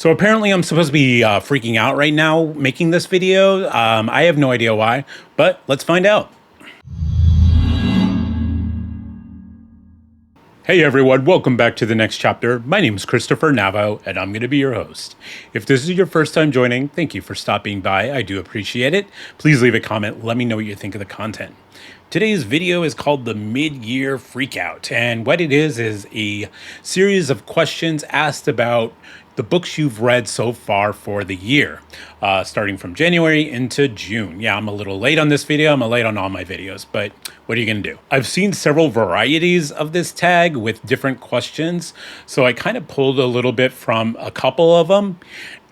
So apparently I'm supposed to be freaking out right now making this video. I have no idea why, but let's find out. Hey everyone, welcome back to the next chapter. My name is Christopher Navo, and I'm going to be your host. If this is your first time joining, thank you for stopping by. I do appreciate it. Please leave a comment. Let me know what you think of the content. Today's video is called the Mid-Year Freakout, and what it is a series of questions asked about the books you've read so far for the year, starting from January into June. Yeah, I'm a little late on this video. I'm late on all my videos, but what are you gonna do? I've seen several varieties of this tag with different questions, so I kind of pulled a little bit from a couple of them.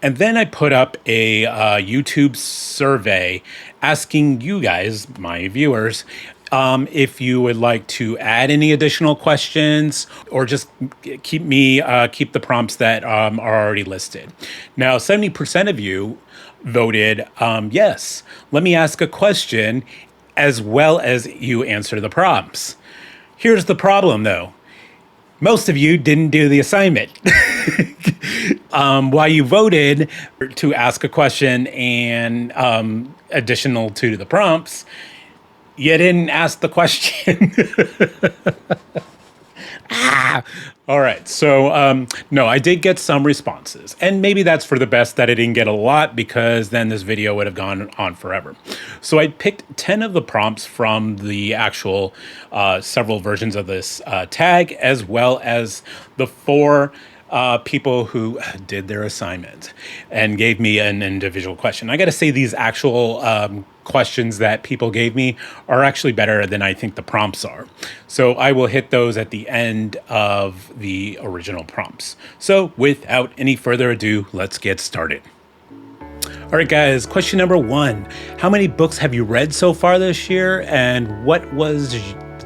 And then I put up a YouTube survey asking you guys, my viewers, if you would like to add any additional questions or just keep the prompts that are already listed. Now, 70% of you voted yes. Let me ask a question as well as you answer the prompts. Here's the problem, though. Most of you didn't do the assignment. While you voted to ask a question and additional to the prompts, you didn't ask the question. All right. So, no, I did get some responses, and maybe that's for the best that I didn't get a lot, because then this video would have gone on forever. So I picked 10 of the prompts from the actual several versions of this tag, as well as the 4 people who did their assignment and gave me an individual question. I got to say, these actual questions that people gave me are actually better than I think the prompts are. So I will hit those at the end of the original prompts. So without any further ado, let's get started. All right, guys, question number 1. How many books have you read so far this year? And what was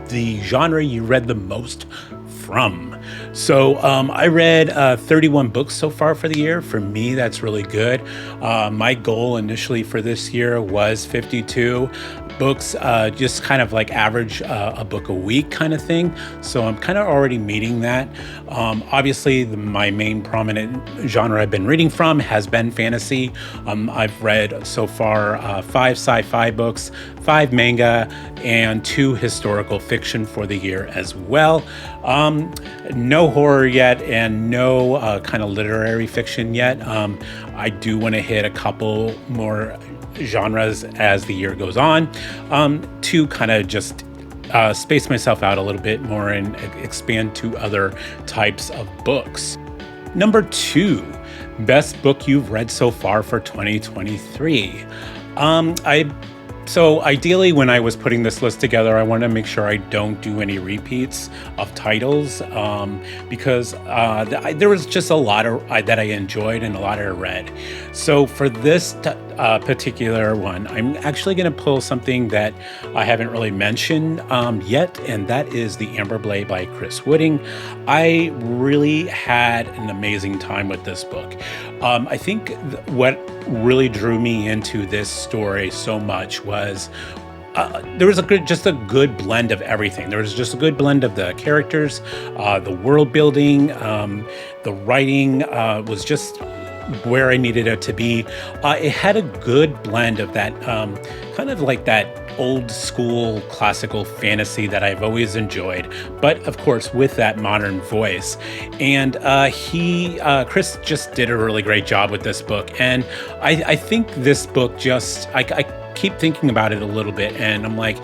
the genre you read the most from? So I read 31 books so far for the year. For me, that's really good. My goal initially for this year was 52 books, just kind of like average a book a week kind of thing. So I'm kind of already meeting that. Obviously, my main prominent genre I've been reading from has been fantasy. I've read so far 5 sci-fi books, 5 manga, and 2 historical fiction for the year as well. No horror yet, and no kind of literary fiction yet. I do want to hit a couple more genres as the year goes on, to kind of just space myself out a little bit more and expand to other types of books. Number 2, best book you've read so far for 2023. So ideally, when I was putting this list together, I wanted to make sure I don't do any repeats of titles, because there was just a lot that I enjoyed and a lot I read. So for this particular one, I'm actually going to pull something that I haven't really mentioned yet, and that is The Amber Blade by Chris Wooding. I really had an amazing time with this book. I think what really drew me into this story so much was there was just a good blend of everything. There was just a good blend of the characters, the world building, the writing was just where I needed it to be. It had a good blend of that kind of like that old school classical fantasy that I've always enjoyed, but of course with that modern voice. And Chris just did a really great job with this book. And I think this book just, I keep thinking about it a little bit, and I'm like,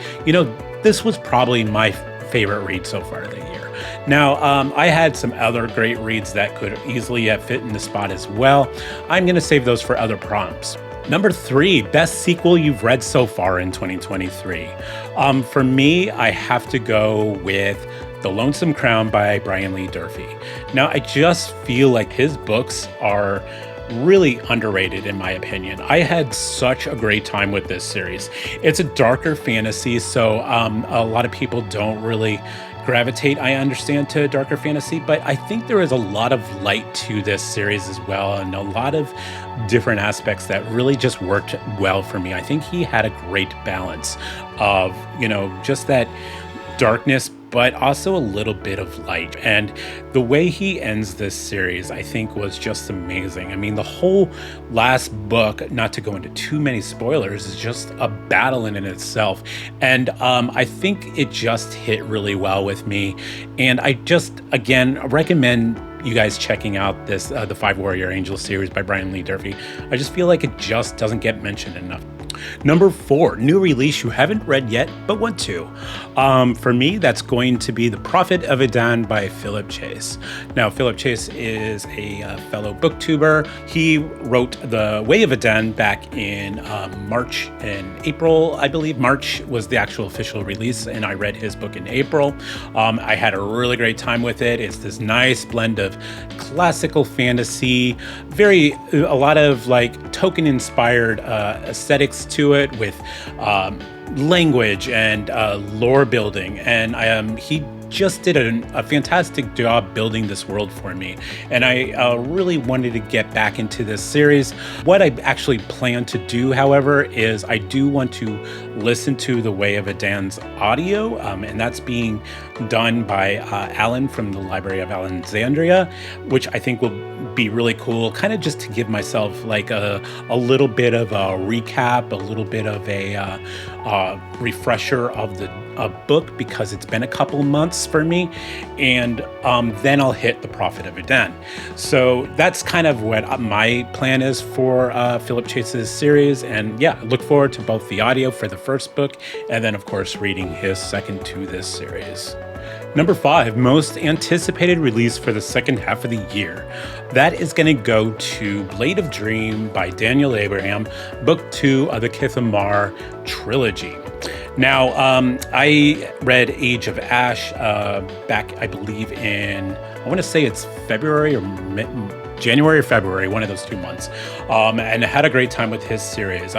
this was probably my favorite read so far this year. Now, I had some other great reads that could easily have fit in the spot as well. I'm going to save those for other prompts. Number 3, best sequel you've read so far in 2023. For me, I have to go with The Lonesome Crown by Brian Lee Durfee. Now, I just feel like his books are really underrated in my opinion. I had such a great time with this series. It's a darker fantasy, so a lot of people don't really gravitate, I understand, to darker fantasy, but I think there is a lot of light to this series as well, and a lot of different aspects that really just worked well for me. I think he had a great balance of, just that darkness but also a little bit of light. And the way he ends this series, I think, was just amazing. I mean, the whole last book, not to go into too many spoilers, is just a battle in itself. And I think it just hit really well with me. And I just, again, recommend you guys checking out this the Five Warrior Angels series by Brian Lee Durfee. I just feel like it just doesn't get mentioned enough. Number 4, new release you haven't read yet, but want to. For me, that's going to be The Prophet of Adan by Philip Chase. Now, Philip Chase is a fellow booktuber. He wrote The Way of Adan back in March and April. I believe March was the actual official release, and I read his book in April. I had a really great time with it. It's this nice blend of classical fantasy, a lot of like Tolkien-inspired aesthetics to it, with language and lore building, and he just did a fantastic job building this world for me, and I really wanted to get back into this series. What I actually plan to do, however, is I do want to listen to The Way of Adan's audio, and that's being done by Alan from the Library of Alexandria, which I think will be really cool, kind of just to give myself like a little bit of a recap, a little bit of a refresher of the book, because it's been a couple months for me, and then I'll hit The Prophet of Adan. So that's kind of what my plan is for Philip Chase's series, and yeah, look forward to both the audio for the first book and then of course reading his second to this series. Number 5, most anticipated release for the second half of the year. That is going to go to Blade of Dream by Daniel Abraham, Book 2 of the Kithamar trilogy. Now, I read Age of Ash back, I believe, I want to say it's February or January or February, one of those 2 months, and I had a great time with his series.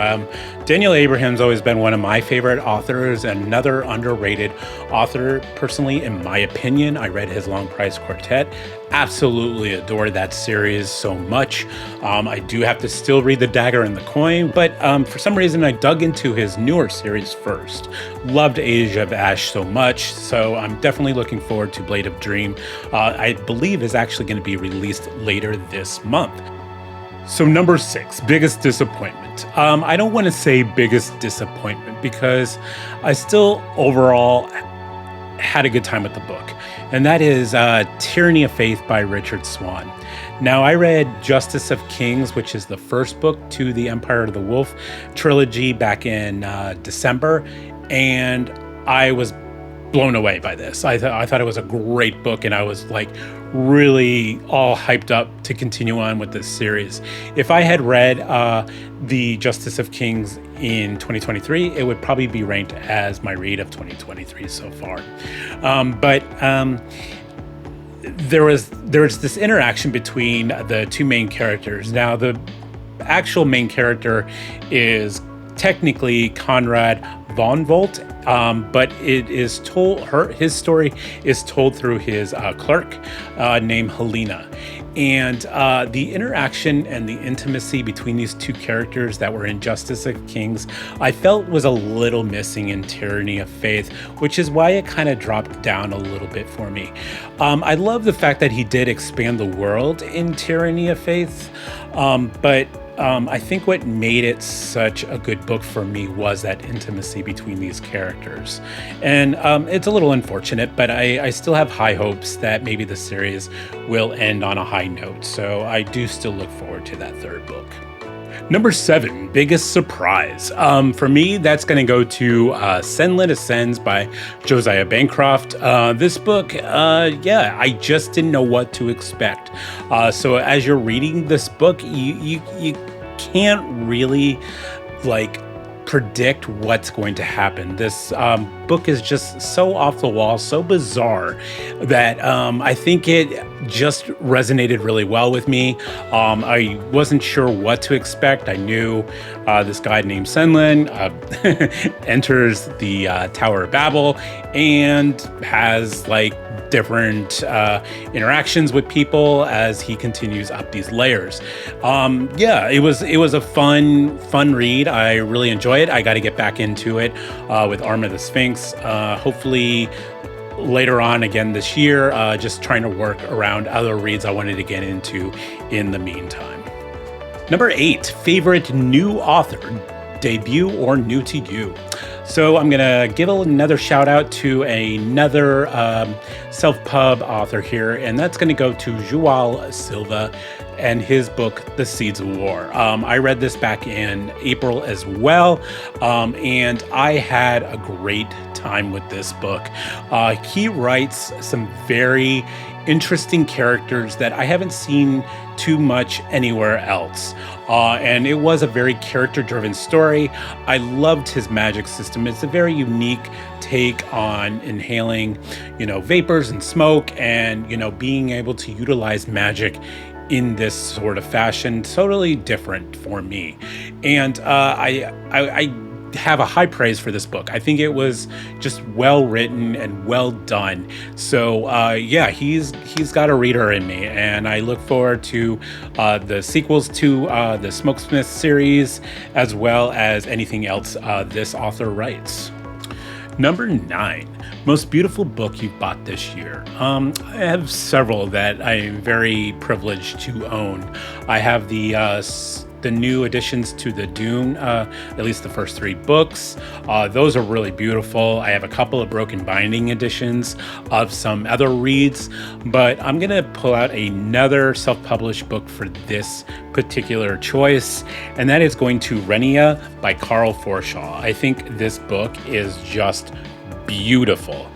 Daniel Abraham's always been one of my favorite authors, and another underrated author, personally, in my opinion. I read his Long Price Quartet. Absolutely adore that series so much. I do have to still read The Dagger and the Coin, but for some reason I dug into his newer series first. Loved Age of Ash so much, so I'm definitely looking forward to Blade of Dream. I believe is actually going to be released later this month. So number 6, biggest disappointment. I don't want to say biggest disappointment, because I still overall had a good time with the book, and that is Tyranny of Faith by Richard Swan. Now, I read Justice of Kings, which is the first book to the Empire of the Wolf trilogy, back in December, and I was blown away by this. I thought it was a great book, and I was like really all hyped up to continue on with this series. If I had read the Justice of Kings in 2023, it would probably be ranked as my read of 2023 so far. But there was this interaction between the two main characters. Now, the actual main character is technically Conrad von Volt, but it is his story is told through his clerk named Helena. And the interaction and the intimacy between these two characters that were in Justice of Kings, I felt was a little missing in Tyranny of Faith, which is why it kind of dropped down a little bit for me. I love the fact that he did expand the world in Tyranny of Faith, but I think what made it such a good book for me was that intimacy between these characters. And it's a little unfortunate, but I still have high hopes that maybe the series will end on a high note. So I do still look forward to that third book. Number 7, biggest surprise. For me, that's going to go to Senlin Ascends by Josiah Bancroft. This book, I just didn't know what to expect. So as you're reading this book, you can't really predict what's going to happen. This book is just so off the wall, so bizarre, that I think it just resonated really well with me. I wasn't sure what to expect. I knew this guy named Senlin enters the Tower of Babel and has different interactions with people as he continues up these layers. It was a fun read. I really enjoy it. I got to get back into it with Arm of the Sphinx. Hopefully later on again this year, just trying to work around other reads I wanted to get into in the meantime. Number 8, favorite new author, debut or new to you. So I'm going to give another shout out to another self-pub author here, and that's going to go to João Silva and his book, The Seeds of War. I read this back in April as well, and I had a great time with this book. He writes some very interesting characters that I haven't seen too much anywhere else. And it was a very character-driven story. I loved his magic system. It's a very unique take on inhaling, vapors and smoke and, being able to utilize magic in this sort of fashion. Totally different for me. And I have a high praise for this book. I think it was just well written and well done. So he's got a reader in me, and I look forward to the sequels to the Smokesmith series, as well as anything else this author writes. Number 9, most beautiful book you've bought this year. I have several that I'm very privileged to own. I have the new additions to the Dune, at least the first 3 books. Those are really beautiful. I have a couple of broken binding editions of some other reads, but I'm gonna pull out another self-published book for this particular choice, and that is going to Renia by Carl Forshaw. I think this book is just beautiful.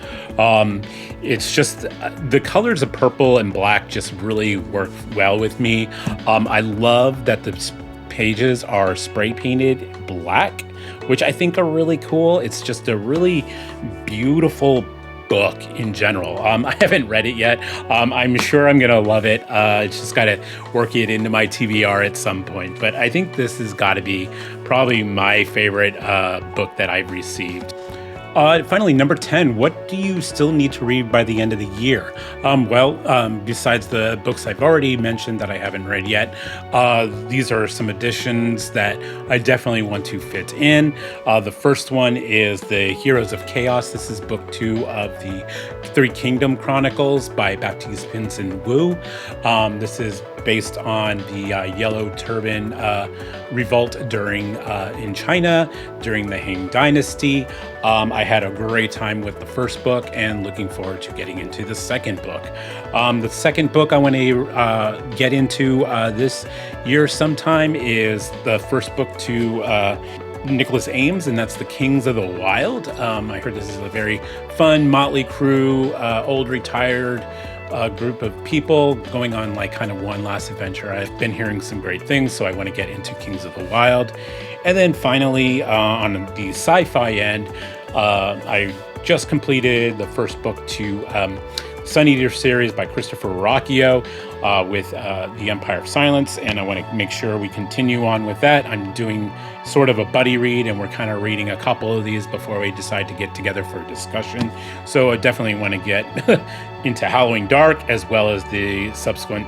It's just the colors of purple and black just really work well with me. I love that the pages are spray painted black, which I think are really cool. It's just a really beautiful book in general. I haven't read it yet. I'm sure I'm gonna love it. Just gotta work it into my TBR at some point, but I think this has got to be probably my favorite book that I've received. Finally, number 10, what do you still need to read by the end of the year? Besides the books I've already mentioned that I haven't read yet, these are some additions that I definitely want to fit in. The first one is The Heroes of Chaos. This is book 2 of the Three Kingdom Chronicles by Baptiste Vincent Wu. This is based on the Yellow Turban revolt in China during the Han Dynasty. I had a great time with the first book and looking forward to getting into the second book. The second book I want to get into this year sometime is the first book to Nicholas Ames, and that's The Kings of the Wild. I heard this is a very fun motley crew, old retired group of people going on like kind of one last adventure. I've been hearing some great things, so I want to get into Kings of the Wild. And then finally, on the sci-fi end, I just completed the first book to Sun Eater series by Christopher Rocchio with The Empire of Silence, and I want to make sure we continue on with that. I'm doing sort of a buddy read, and we're kind of reading a couple of these before we decide to get together for a discussion. So I definitely want to get into Halloween Dark, as well as the subsequent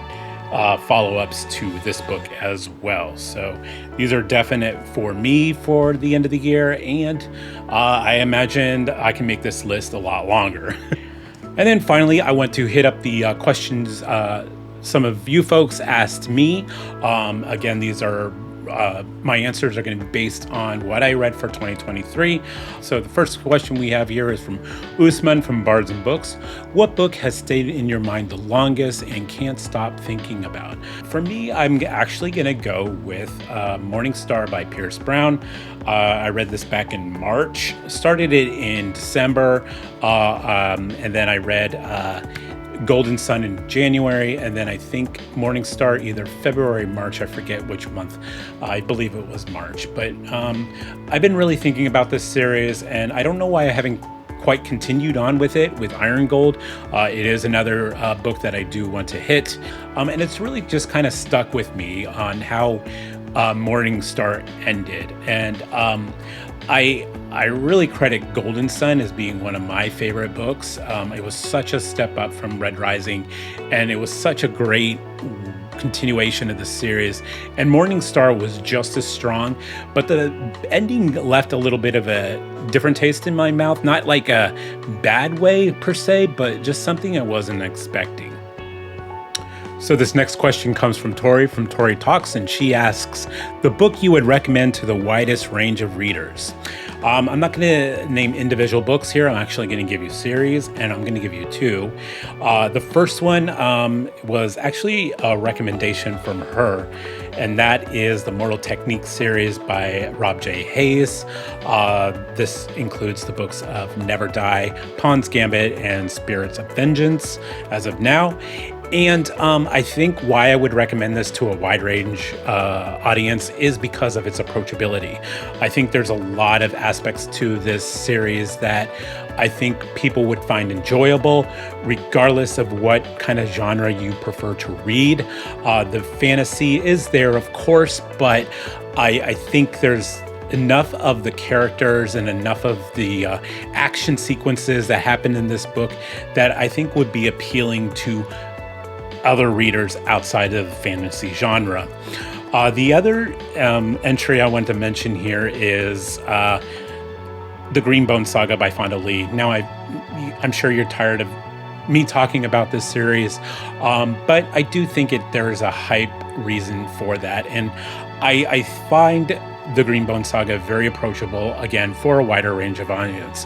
follow-ups to this book as well. So these are definite for me for the end of the year, and I imagined I can make this list a lot longer. And then finally, I want to hit up the questions some of you folks asked me. Again, these are my answers are going to be based on what I read for 2023. So the first question we have here is from Usman from Bards and Books. What book has stayed in your mind the longest and can't stop thinking about? For me, I'm actually going to go with Morning Star by Pierce Brown. I read this back in March, started it in December, and then I read Golden Sun in January, and then I think Morning Star either February or March. I forget which month. I believe it was March. But I've been really thinking about this series, and I don't know why I haven't quite continued on with it with Iron Gold. It is another book that I do want to hit, and it's really just kind of stuck with me on how Morning Star ended. And I really credit Golden Sun as being one of my favorite books. It was such a step up from Red Rising, and it was such a great continuation of the series, and Morningstar was just as strong, but the ending left a little bit of a different taste in my mouth. Not like a bad way per se, but just something I wasn't expecting. So this next question comes from Tori Talks, and she asks, the book you would recommend to the widest range of readers. I'm not going to name individual books here. I'm actually going to give you series, and I'm going to give you two. The first one was actually a recommendation from her, and that is the Mortal Technique series by Rob J. Hayes. This includes the books of Never Die, Pawn's Gambit, and Spirits of Vengeance as of now. And I think why I would recommend this to a wide range audience is because of its approachability. I think there's a lot of aspects to this series that I think people would find enjoyable, regardless of what kind of genre you prefer to read. The fantasy is there, of course, but I think there's enough of the characters and enough of the action sequences that happen in this book that I think would be appealing to other readers outside of the fantasy genre. The other entry I want to mention here is The Greenbone Saga by Fonda Lee. Now, I'm sure you're tired of me talking about this series, but I do think there is a hype reason for that. And I find the Greenbone Saga very approachable, again, for a wider range of audience.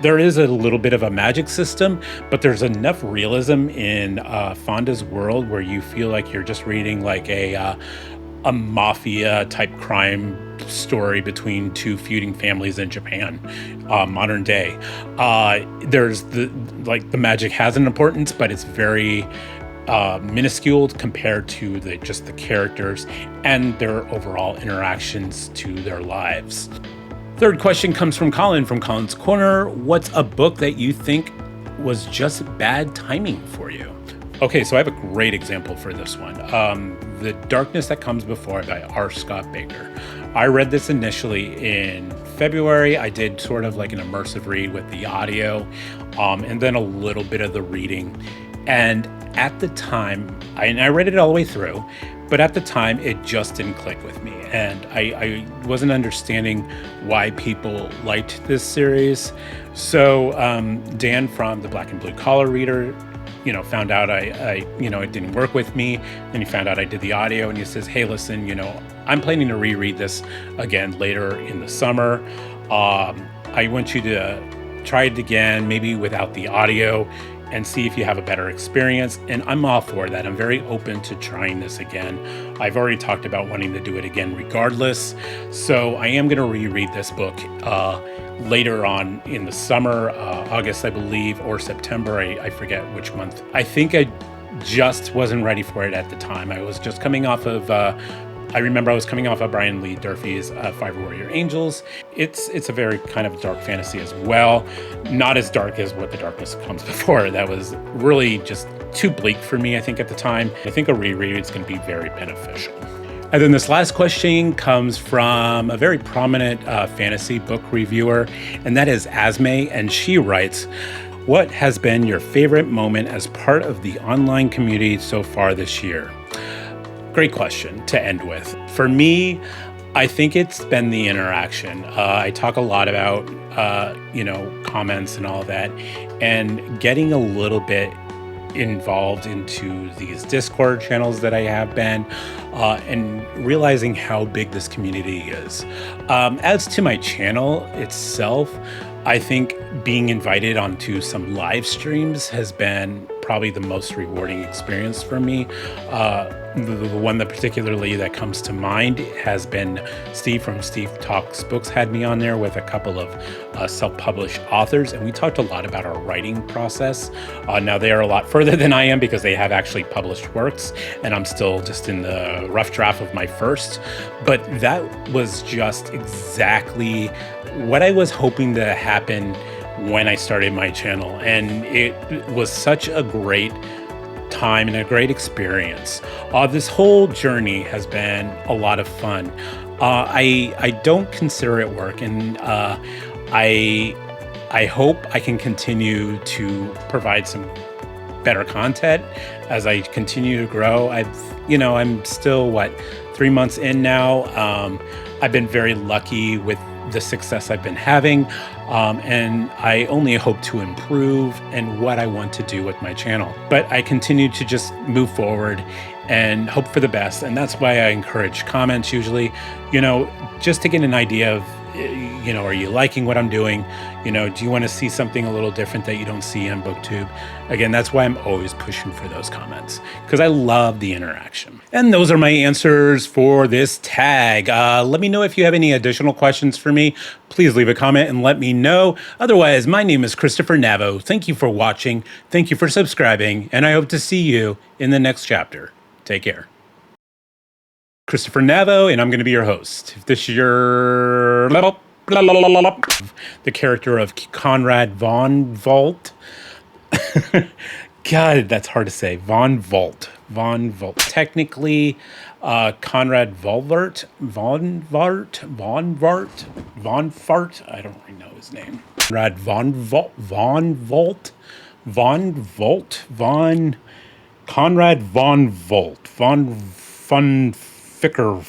There is a little bit of a magic system, but there's enough realism in Fonda's world where you feel like you're just reading like a mafia type crime story between two feuding families in Japan, modern day. There's the magic has an importance, but it's very minuscule compared to just the characters and their overall interactions to their lives. Third question comes from Colin from Colin's Corner. What's a book that you think was just bad timing for you? Okay, so I have a great example for this one. The Darkness That Comes Before by R. Scott Baker. I read this initially in February. I did sort of like an immersive read with the audio, and then a little bit of the reading. And at the time, I read it all the way through, but at the time, it just didn't click with me. And I wasn't understanding why people liked this series. So Dan from the Black and Blue Collar Reader, found out it didn't work with me. Then he found out I did the audio, and he says, hey, listen, I'm planning to reread this again later in the summer. I want you to try it again, maybe without the audio, and see if you have a better experience. And I'm all for that. I'm very open to trying this again. I've already talked about wanting to do it again regardless. So I am going to reread this book later on in the summer, August, I believe, or September. I forget which month. I think I just wasn't ready for it at the time. I was just coming off of I remember I was coming off of Brian Lee Durfee's Five Warrior Angels. It's a very kind of dark fantasy as well. Not as dark as what The Darkness Comes Before. That was really just too bleak for me, I think, at the time. I think a reread is going to be very beneficial. And then this last question comes from a very prominent fantasy book reviewer, and that is Asme, and she writes, what has been your favorite moment as part of the online community so far this year? Great question to end with. For me, I think it's been the interaction. I talk a lot about, comments and all that, and getting a little bit involved into these Discord channels that I have been, and realizing how big this community is. As to my channel itself, I think being invited onto some live streams has been probably the most rewarding experience for me. The one that particularly that comes to mind has been Steve from Steve Talks Books had me on there with a couple of self-published authors, and we talked a lot about our writing process. Now they are a lot further than I am because they have actually published works, and I'm still just in the rough draft of my first. But that was just exactly what I was hoping to happen when I started my channel, and it was such a great time and a great experience. This whole journey has been a lot of fun. I don't consider it work, and I hope I can continue to provide some better content as I continue to grow. I'm still, 3 months in now. I've been very lucky with the success I've been having, and I only hope to improve and what I want to do with my channel. But I continue to just move forward and hope for the best. And that's why I encourage comments usually, just to get an idea of, are you liking what I'm doing? Do you want to see something a little different that you don't see on BookTube? Again, that's why I'm always pushing for those comments, because I love the interaction. And those are my answers for this tag. Let me know if you have any additional questions for me. Please leave a comment and let me know. Otherwise, my name is Christopher Navo. Thank you for watching. Thank you for subscribing. And I hope to see you in the next chapter. Take care. Christopher Navo, and I'm going to be your host. If this is your... the character of Conrad von Volt. God, that's hard to say. Von Volt. Technically, Conrad Volvert. Von Fart. I don't really know his name. Conrad Conrad von Volt. Von Ficker.